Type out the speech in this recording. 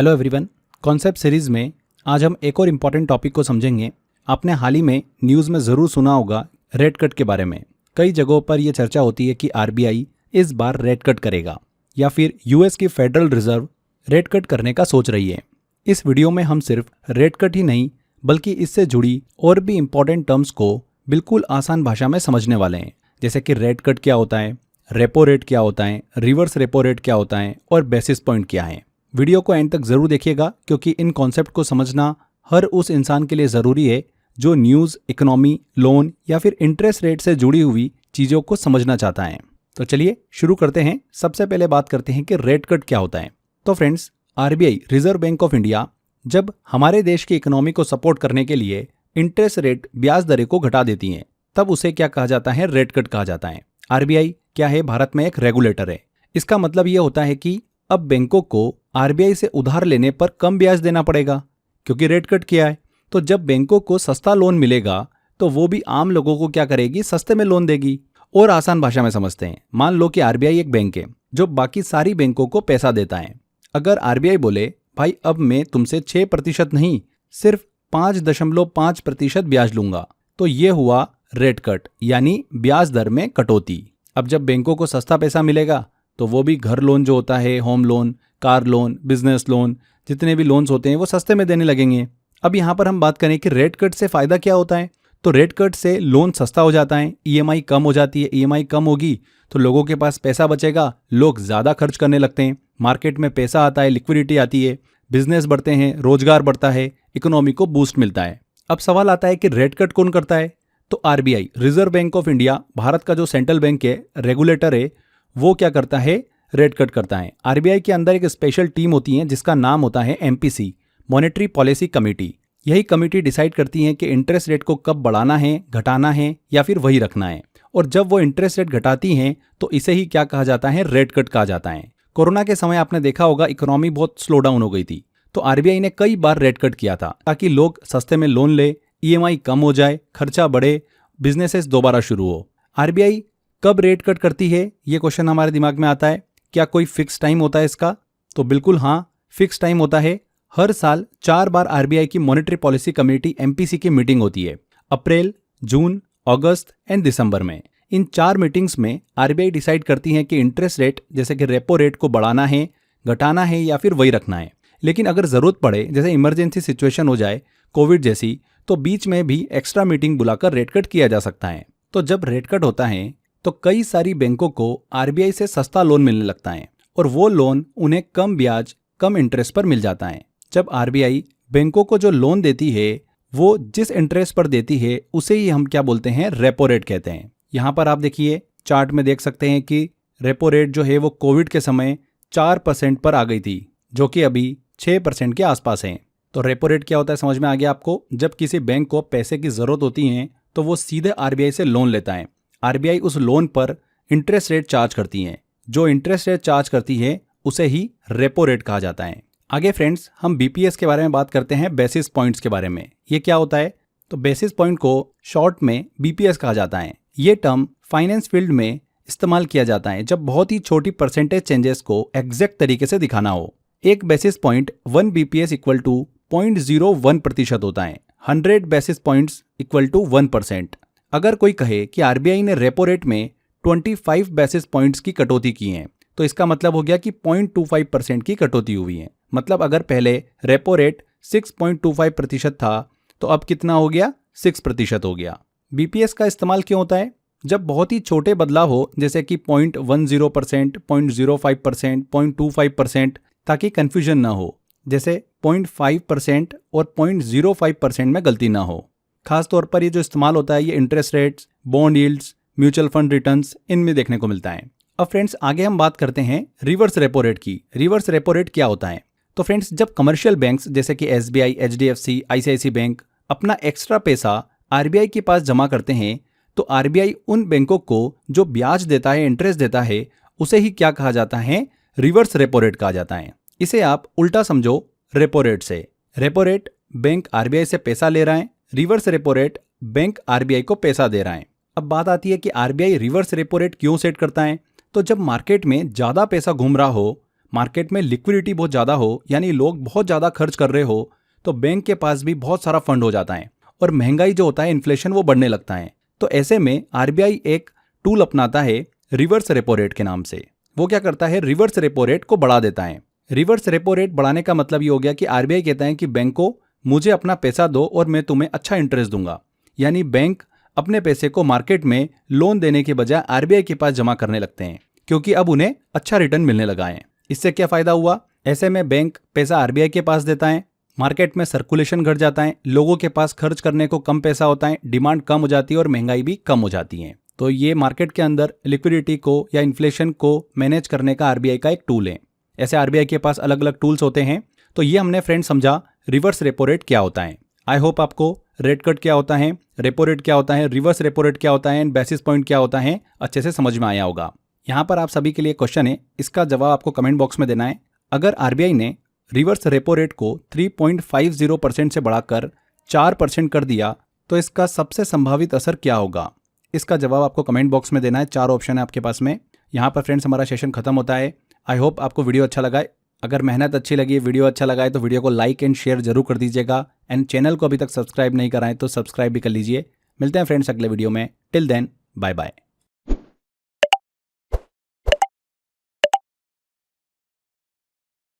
Hello everyone, concept series में आज हम एक और इम्पॉर्टेंट टॉपिक को समझेंगे। आपने हाल ही में न्यूज़ में ज़रूर सुना होगा रेट कट के बारे में। कई जगहों पर यह चर्चा होती है कि आरबीआई इस बार रेट कट करेगा या फिर यूएस की फेडरल रिजर्व रेट कट करने का सोच रही है। इस वीडियो में हम सिर्फ रेट कट ही नहीं बल्कि इससे जुड़ी और भी इम्पॉर्टेंट टर्म्स को बिल्कुल आसान भाषा में समझने वाले हैं, जैसे कि रेट कट क्या होता है, रेपो रेट क्या होता है, रिवर्स रेपो रेट क्या होता है और बेसिस पॉइंट क्या है। वीडियो को एंड तक जरूर देखिएगा क्योंकि इन कॉन्सेप्ट को समझना हर उस इंसान के लिए ज़रूरी है जो न्यूज़, इकोनॉमी, लोन या फिर इंटरेस्ट रेट से जुड़ी हुई चीज़ों को समझना चाहता है। तो चलिए शुरू करते हैं। सबसे पहले बात करते हैं कि रेट कट क्या होता है। तो friends, RBI reserve bank of India जब हमारे देश की इकोनॉमी को सपोर्ट करने के लिए इंटरेस्ट रेट ब्याज दरें को घटा देती हैं, तब उसे क्या कहा जाता है? रेट कट कहा जाता है। आरबीआई क्या है? भारत में एक रेगुलेटर है। इसका मतलब ये होता है कि अब बैंकों को आरबीआई से उधार लेने पर कम ब्याज देना पड़ेगा क्योंकि रेट कट किया है। तो जब बैंकों को सस्ता लोन मिलेगा तो वो भी आम लोगों को क्या करेगी? सस्ते में लोन देगी। और आसान भाषा में समझते हैं, मान लो कि आरबीआई एक बैंक है जो बाकी सारी बैंकों को पैसा देता है। अगर आरबीआई बोले भाई अब मैं तुमसे 6% नहीं सिर्फ 5.5% ब्याज लूंगा, तो ये हुआ रेट कट, यानी ब्याज दर में कटौती। अब जब बैंकों को सस्ता पैसा मिलेगा तो वो भी घर लोन जो होता है, home loan, car loan, business loan, जितने भी लोन्स होते हैं वो सस्ते में देने लगेंगे। अब यहाँ पर हम बात करें कि रेट कट से फ़ायदा क्या होता है, तो रेट कट से लोन सस्ता हो जाता है, ईएमआई कम हो जाती है। ईएमआई कम होगी तो लोगों के पास पैसा बचेगा, लोग ज़्यादा खर्च करने लगते हैं, मार्केट में पैसा आता है, लिक्विडिटी आती है, बिजनेस बढ़ते हैं, रोजगार बढ़ता है, इकोनॉमी को बूस्ट मिलता है। अब सवाल आता है कि रेट कट कौन करता है? तो RBI reserve bank of India, Bharat का जो सेंट्रल बैंक है, रेगुलेटर है, वो क्या करता है? रेट कट करता है। आरबीआई के अंदर एक स्पेशल टीम होती है जिसका नाम होता है एमपीसी, मॉनेटरी पॉलिसी कमेटी। यही कमेटी डिसाइड करती है कि इंटरेस्ट रेट को कब बढ़ाना है, घटाना है या फिर वही रखना है। और जब वो इंटरेस्ट रेट घटाती हैं तो इसे ही क्या कहा जाता है? रेट कट कहा जाता है। कोरोना के समय आपने देखा होगा इकोनॉमी बहुत स्लो डाउन हो गई थी, तो आरबीआई ने कई बार रेट कट किया था ताकि लोग सस्ते में लोन ले, ईएमआई कम हो जाए, खर्चा बढ़े, बिजनेसेस दोबारा शुरू हो। आरबीआई कब रेट कट करती है, ये क्वेश्चन हमारे दिमाग में आता है। क्या कोई फिक्स टाइम होता है इसका? तो बिल्कुल हाँ, फिक्स टाइम होता है। हर साल 4 बार आरबीआई की मॉनेटरी पॉलिसी कमेटी एमपीसी की मीटिंग होती है, अप्रैल, जून, अगस्त एंड दिसंबर में। इन 4 मीटिंग्स में आरबीआई डिसाइड करती है कि इंटरेस्ट रेट जैसे कि रेपो रेट को बढ़ाना है, घटाना है या फिर वही रखना है। लेकिन अगर जरूरत पड़े, जैसे इमरजेंसी सिचुएशन हो जाए, कोविड जैसी, तो बीच में भी एक्स्ट्रा मीटिंग बुलाकर रेट कट किया जा सकता है। तो जब रेट कट होता है तो कई सारी बैंकों को आरबीआई से सस्ता लोन मिलने लगता है और वो लोन उन्हें कम ब्याज, कम इंटरेस्ट पर मिल जाता है। जब आरबीआई बैंकों को जो लोन देती है वो जिस इंटरेस्ट पर देती है उसे ही हम क्या बोलते हैं? रेपो रेट कहते हैं। यहाँ पर आप देखिए, चार्ट में देख सकते हैं कि रेपो रेट जो है वो कोविड के समय 4% पर आ गई थी, जो कि अभी 6% के आसपास है। तो रेपो रेट क्या होता है समझ में आ गया आपको? जब किसी बैंक को पैसे की जरूरत होती है तो वो सीधे आरबीआई से लोन लेता है। आरबीआई उस लोन पर इंटरेस्ट रेट चार्ज करती है। जो इंटरेस्ट रेट चार्ज करती है उसे ही रेपो रेट कहा जाता है। आगे फ्रेंड्स, हम बीपीएस के बारे में बात करते हैं, बेसिस पॉइंट्स के बारे में। ये क्या होता है? तो बेसिस पॉइंट को शॉर्ट में बीपीएस कहा जाता है। ये टर्म फाइनेंस फील्ड में इस्तेमाल किया जाता है जब बहुत ही छोटी परसेंटेज चेंजेस को एग्जैक्ट तरीके से दिखाना हो। एक basis point 1 BPS equal to 0.01% होता है। 100 बेसिस पॉइंट्स इक्वल टू 1%। अगर कोई कहे कि आरबीआई ने रेपो रेट में 25 बेसिस पॉइंट्स की कटौती की है, तो इसका मतलब हो गया कि 0.25% की कटौती हुई है। मतलब अगर पहले रेपो रेट 6.25% था तो अब कितना हो गया? 6% हो गया। बीपीएस का इस्तेमाल क्यों होता है? जब बहुत ही छोटे बदलाव हो, जैसे कि 0.10%, 0.05%, 0.25%, ताकि कंफ्यूजन ना हो। जैसे 0.5% और 0.05% में गलती ना हो। खास तौर पर ये जो इस्तेमाल होता है ये interest rates, bond yields, mutual fund returns, इनमें देखने को मिलता है। अब फ्रेंड्स, आगे हम बात करते हैं रिवर्स रेपो रेट की। रिवर्स रेपो रेट क्या होता है? तो फ्रेंड्स, जब कमर्शियल बैंक्स जैसे कि एसबीआई, एचडीएफसी, आईसीआईसी बैंक अपना एक्स्ट्रा पैसा आरबीआई के पास जमा करते हैं तो आरबीआई उन बैंकों को जो ब्याज देता है, इंटरेस्ट देता है, उसे ही क्या कहा जाता है? रिवर्स रेपो रेट कहा जाता है। इसे आप उल्टा समझो रेपो रेट से। रेपो रेट बैंक आरबीआई से पैसा ले रहा है, reverse repo rate bank RBI को पैसा दे रहा है। अब बात आती है कि आरबीआई रिवर्स रेपो रेट क्यों सेट करता है? तो जब मार्केट में ज़्यादा पैसा घूम रहा हो, मार्केट में लिक्विडिटी बहुत ज़्यादा हो, यानी लोग बहुत ज़्यादा खर्च कर रहे हो, तो बैंक के पास भी बहुत सारा फंड हो जाता है और महंगाई जो होता है, इन्फ्लेशन, वो बढ़ने लगता है। तो ऐसे में आरबीआई एक टूल अपनाता है रिवर्स रेपो रेट के नाम से। वो क्या करता है, रिवर्स रेपो रेट को बढ़ा देता है। रिवर्स रेपो रेट बढ़ाने का मतलब ये हो गया कि आरबीआई कहता है कि बैंक को मुझे अपना पैसा दो और मैं तुम्हें अच्छा इंटरेस्ट दूंगा। यानी बैंक अपने पैसे को मार्केट में लोन देने के बजाय आरबीआई के पास जमा करने लगते हैं, क्योंकि अब उन्हें अच्छा रिटर्न मिलने लगा है। इससे क्या फायदा हुआ, ऐसे में बैंक पैसा आरबीआई के पास देता है, मार्केट में सर्कुलेशन घट जाता है, लोगों के पास खर्च करने को कम पैसा होता है, डिमांड कम हो जाती है और महंगाई भी कम हो जाती है। तो ये मार्केट के अंदर लिक्विडिटी को या इन्फ्लेशन को मैनेज करने का आरबीआई का एक टूल है। ऐसे आरबीआई के पास अलग अलग टूल्स होते हैं। तो ये हमने फ्रेंड समझा रिवर्स रेपो रेट क्या होता है। आई होप आपको रेट कट क्या होता है, रेपो रेट क्या होता है, रिवर्स रेपो रेट क्या होता है एंड बेसिस पॉइंट क्या होता है अच्छे से समझ में आया होगा। यहाँ पर आप सभी के लिए क्वेश्चन है, इसका जवाब आपको कमेंट बॉक्स में देना है। अगर आरबीआई ने रिवर्स रेपो रेट को 3.50% से बढ़ाकर 4% कर दिया तो इसका सबसे संभावित असर क्या होगा, इसका जवाब आपको कमेंट बॉक्स में देना है। 4 ऑप्शन है आपके पास में। यहाँ पर फ्रेंड्स हमारा सेशन खत्म होता है। आई होप आपको वीडियो अच्छा लगा है। अगर मेहनत अच्छी लगी, वीडियो अच्छा लगा है तो वीडियो को लाइक एंड शेयर जरूर कर दीजिएगा एंड चैनल को अभी तक सब्सक्राइब नहीं कराएं तो सब्सक्राइब भी कर लीजिए। मिलते हैं फ्रेंड्स अगले वीडियो में। Till then bye bye.